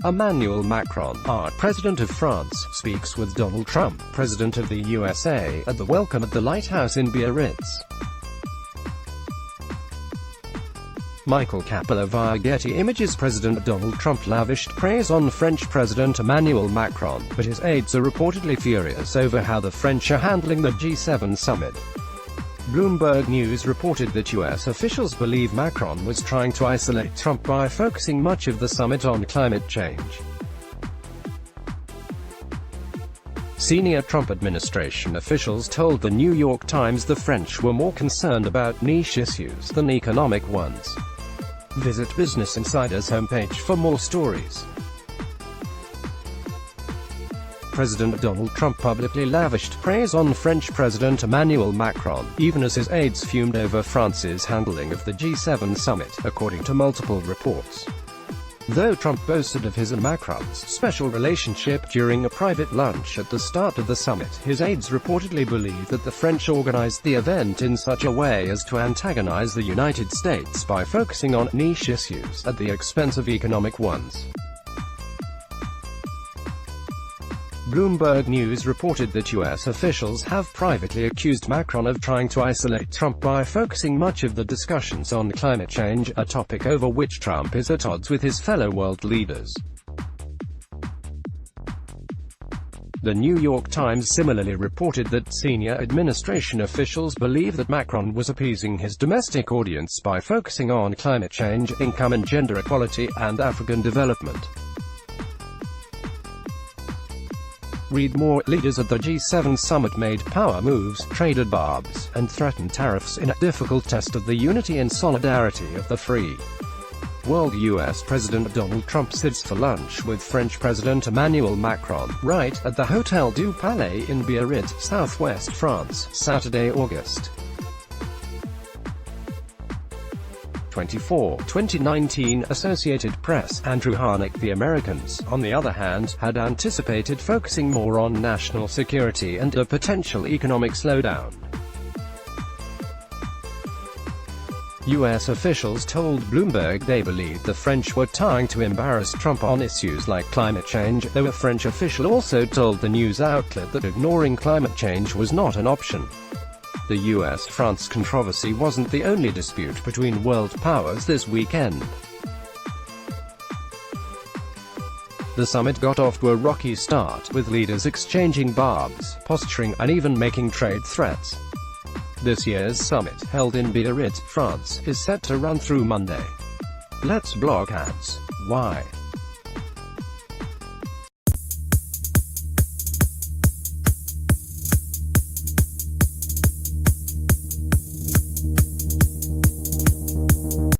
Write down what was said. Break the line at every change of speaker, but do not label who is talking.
Emmanuel Macron, President of France, speaks with Donald Trump, President of the USA, at the Welcome at the Lighthouse in Biarritz. Michael Kappel via Getty Images. President Donald Trump lavished praise on French President Emmanuel Macron, but his aides are reportedly furious over how the French are handling the G7 summit. Bloomberg News reported that U.S. officials believe Macron was trying to isolate Trump by focusing much of the summit on climate change. Senior Trump administration officials told the New York Times the French were more concerned about niche issues than economic ones. Visit Business Insider's homepage for more stories. President Donald Trump publicly lavished praise on French President Emmanuel Macron, even as his aides fumed over France's handling of the G7 summit, according to multiple reports. Though Trump boasted of his and Macron's special relationship during a private lunch at the start of the summit, his aides reportedly believe that the French organized the event in such a way as to antagonize the United States by focusing on niche issues at the expense of economic ones. Bloomberg News reported that U.S. officials have privately accused Macron of trying to isolate Trump by focusing much of the discussions on climate change, a topic over which Trump is at odds with his fellow world leaders. The New York Times similarly reported that senior administration officials believe that Macron was appeasing his domestic audience by focusing on climate change, income and gender equality, and African development. Read more. Leaders at the G7 summit made power moves, traded barbs, and threatened tariffs in a difficult test of the unity and solidarity of the free world. U.S. President Donald Trump sits for lunch with French President Emmanuel Macron, right at the Hotel du Palais in Biarritz, southwest France, Saturday, August 24, 2019. Associated Press. Andrew Harnick. The Americans, on the other hand, had anticipated focusing more on national security and a potential economic slowdown. U.S. officials told Bloomberg they believed the French were trying to embarrass Trump on issues like climate change, though a French official also told the news outlet that ignoring climate change was not an option. The U.S.-France controversy wasn't the only dispute between world powers this weekend. The summit got off to a rocky start, with leaders exchanging barbs, posturing, and even making trade threats. This year's summit, held in Biarritz, France, is set to run through Monday. Let's block ads. Why?